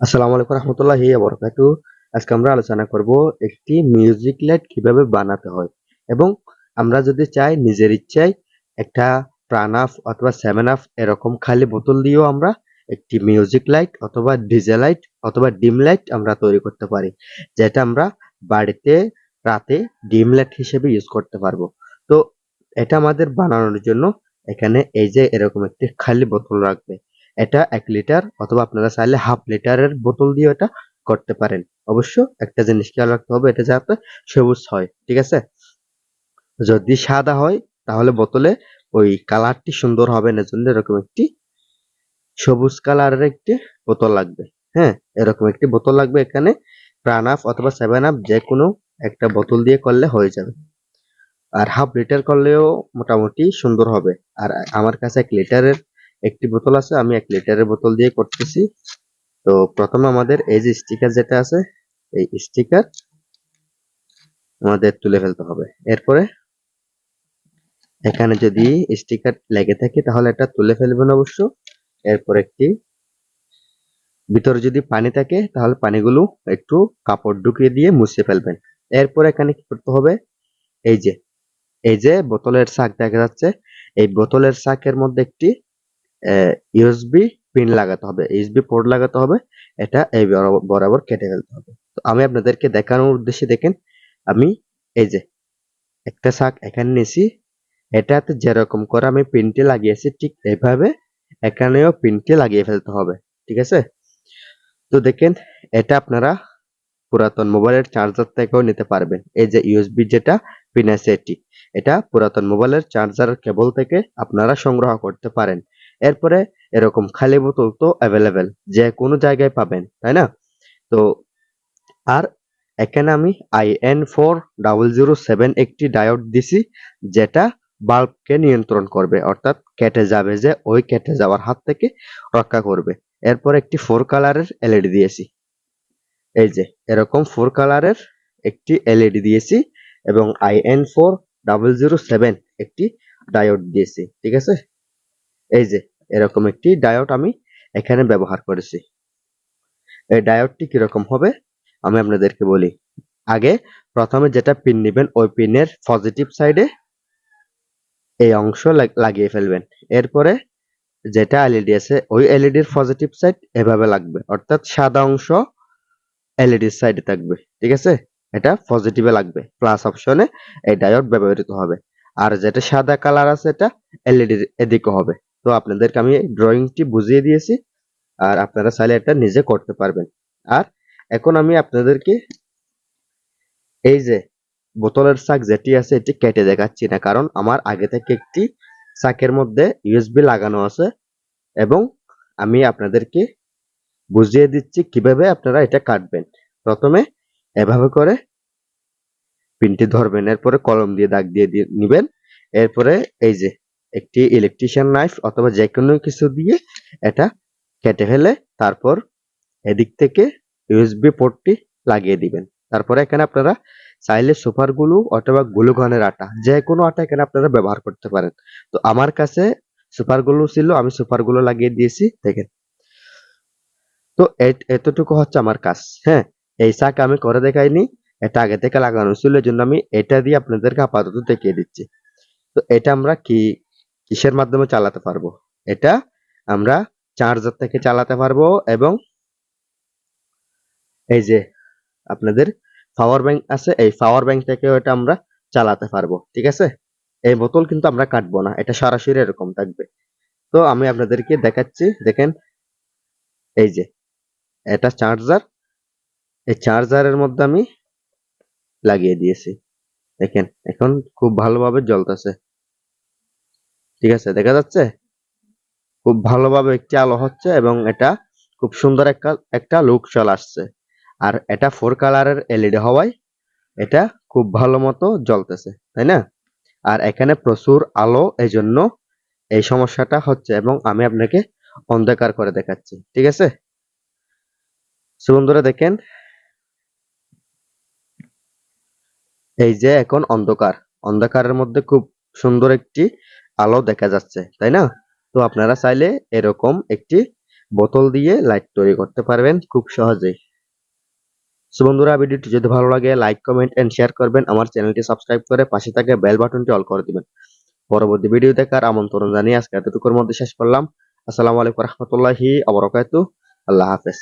আসসালামু আলাইকুম রহমতুল্লাহি ওয়া বারাকাতুহু। আজকে আমরা আলোচনা করব একটি মিউজিক লাইট কিভাবে বানাতে হয় এবং আমরা যদি চাই নিজের ইচ্ছায় একটা প্রাণাফ অথবা সেভেন আপ এরকম খালি বোতল দিয়েও আমরা একটি মিউজিক লাইট অথবা ডিজে লাইট অথবা ডিম লাইট আমরা তৈরি করতে পারি, যেটা আমরা বাড়িতে রাতে ডিম লাইট হিসেবে ইউজ করতে পারবো। তো এটা আমাদের বানানোর জন্য এখানে এই যে এরকম একটি খালি বোতল রাখবে। এটা 1 লিটার অথবা আপনারা চাইলে হাফ লিটারের বোতল দিয়ে এটা করতে পারেন। অবশ্য একটা জিনিস খেয়াল রাখতে হবে, এটা যাতে সবুজ হয়, ঠিক আছে? যদি সাদা হয় তাহলে বোতলে ওই কালারটি সুন্দর হবে না, জন্য এরকম একটি সবুজ কালারের একটি বোতল লাগবে। হ্যাঁ, এরকম একটি বোতল লাগবে। এখানে প্রাণ আপ অথবা সেভেন আপ যে কোনো একটা বোতল দিয়ে করলে হয়ে যাবে। আর হাফ লিটার করলেও মোটামুটি সুন্দর হবে। আর আমার কাছে 1 লিটারের একটি বোতল আছে, আমি 1 লিটারের বোতল দিয়ে করতেছি। তো প্রথমে আমাদের এই যে স্টিকার যেটা আছে, এই স্টিকার আমাদের তুলে ফেলতে হবে। এরপরে এখানে যদি স্টিকার লেগে থাকে তাহলে এটা তুলে ফেলবেন অবশ্য। এরপর একটি ভিতরে যদি পানি থাকে তাহলে পানিগুলো একটু কাপড় ঢুকিয়ে দিয়ে মুছে ফেলবেন। এরপর এখানে কি করতে হবে, এই যে বোতলের শাক দেখা যাচ্ছে, এই বোতলের শাকের মধ্যে একটি ইউএসবি পিন লাগাতে হবে, ইউএসবি পোর্ট লাগাতে হবে। এটা এই বরাবর কেটে ফেলতে হবে। তো আমি আপনাদেরকে দেখানোর উদ্দেশ্যে দেখেন, আমি এই যে একটা শাক এখানে নিয়েছি, এটাতে যেরকম করে আমি পিনটি লাগিয়েছি ঠিক এইভাবে এখানেও পিনটি লাগিয়ে ফেলতে হবে, ঠিক আছে? তো দেখেন, এটা আপনারা পুরাতন মোবাইলের চার্জার থেকেও নিতে পারবেন। এই যে ইউএসবি যেটা পিন আছে এটা পুরাতন মোবাইলের চার্জার কেবল থেকে আপনারা সংগ্রহ করতে পারেন। এরপরে এরকম খালি বোতল তো অ্যাভেলেবেল, যে কোনো জায়গায় পাবেন, তাই না? তো আর এখানে আমি IN4007 একটি ডায়োড দিছি, যেটা বাল্বকে নিয়ন্ত্রণ করবে, অর্থাৎ কেটে যাবে যে ওই কেটে যাওয়ার হাত থেকে রক্ষা করবে। এরপর একটি 4 কালারের এলইডি দিয়েছি, এই যে এরকম 4 কালারের একটি এলইডি দিয়েছি এবং IN4007 একটি ডায়োড দিয়েছি, ঠিক আছে? এই যে এরকম একটি ডায়োড আমি এখানে ব্যবহার করেছি। এই ডায়োডটি কিরকম হবে আমি আপনাদেরকে বলি। আগে প্রথমে যেটা পিন নেবেন ওই পিনের পজিটিভ সাইডে এই অংশ লাগিয়ে ফেলবেন। এরপরে যেটা এলইডি আছে ওই এলইডির পজিটিভ সাইড এভাবে লাগবে, অর্থাৎ সাদা অংশ এলইডির সাইডে থাকবে, ঠিক আছে? এটা পজিটিভে লাগবে, প্লাস অপশনে এই ডায়োড ব্যবহৃত হবে। আর যেটা সাদা কালার আছে এটা এলইডির এদিকে হবে। তো আপনাদেরকে আমি ড্রয়িংটি বুঝিয়ে দিয়েছি, আর আপনারা চাইলে এটা নিজে করতে পারবেন। আর এখন আমি আপনাদেরকে এই যে বোতলের শাক যেটি আছে এটি কেটে দেখাচ্ছি না, কারণ আমার আগে থেকে একটি শাকের মধ্যে ইউএসবি লাগানো আছে এবং আমি আপনাদেরকে বুঝিয়ে দিচ্ছি কিভাবে আপনারা এটা কাটবেন। প্রথমে এভাবে করে পিনটি ধরবেন, এরপরে কলম দিয়ে দাগ দিয়ে নিবেন। এরপরে এই যে একটি ইলেকট্রিশিয়ান নাইফ অথবা যে কোনো কিছু দিয়ে এটা কেটে ফেলে তারপর এদিক থেকে ইউএসবি পোর্টটি লাগিয়ে দিবেন। তারপরে এখানে আপনারা চাইলে সুপার গ্লু অথবা গ্লু গনের আটা, যে কোনো আটা এখানে আপনারা ব্যবহার করতে পারেন। তো আমার কাছে সুপার গ্লু ছিল, আমি সুপার গ্লু লাগিয়ে দিয়েছি, দেখেন। তো এতটুকু হচ্ছে আমার কাজ। হ্যাঁ, এই শাক আমি করে দেখাইনি, এটা আগে থেকে লাগানো ছিল, এই জন্য আমি এটা দিয়ে আপনাদেরকে আপাতত দেখিয়ে দিচ্ছি। তো এটা আমরা কিসের মাধ্যমে চালাতে পারবো? এটা আমরা চার্জার থেকে চালাতে পারবো এবং এই যে আপনাদের পাওয়ার ব্যাংক আছে, এই পাওয়ার ব্যাংক থেকেও এটা আমরা চালাতে পারবো, ঠিক আছে? এই বোতল কিন্তু আমরা কাটবো না, এটা সরাসরি এরকম থাকবে। তো আমি আপনাদেরকে দেখাচ্ছি, দেখেন এই যে এটা চার্জার, এই চার্জারের মধ্যে আমি লাগিয়ে দিয়েছি, দেখেন এখন খুব ভালোভাবে জ্বলতেছে, ঠিক আছে? দেখা যাচ্ছে খুব ভালোভাবে একটি আলো হচ্ছে এবং এটা খুব সুন্দর একটা লুক চলে আসছে। আর এটা 4 কালারের এলইডি হওয়ায় এটা খুব ভালো মতো জ্বলতেছে, তাই না? আর এখানে প্রচুর আলো, এই জন্য এই সমস্যাটা হচ্ছে এবং আমি আপনাকে অন্ধকার করে দেখাচ্ছি, ঠিক আছে? সো বন্ধুরা দেখেন, এই যে এখন অন্ধকারের মধ্যে খুব সুন্দর একটি আলো দেখা যাচ্ছে, তাই না? তো আপনারা চাইলে এরকম একটি বোতল দিয়ে লাইট তৈরি করতে পারবেন খুব সহজেই। সো বন্ধুরা, ভিডিওটি যদি ভালো লাগে লাইক, কমেন্ট এন্ড শেয়ার করবেন। আমার চ্যানেলটি সাবস্ক্রাইব করে পাশে থাকা বেল বাটনটি অল করে দিবেন। পরবর্তী ভিডিও দেখার আমন্ত্রণ জানিয়ে আজকে এতটুকুর মধ্যে শেষ করলাম। আসসালামু আলাইকুম রহমতুল্লাহি ওয়া বারাকাতুহু। আল্লাহ হাফেজ।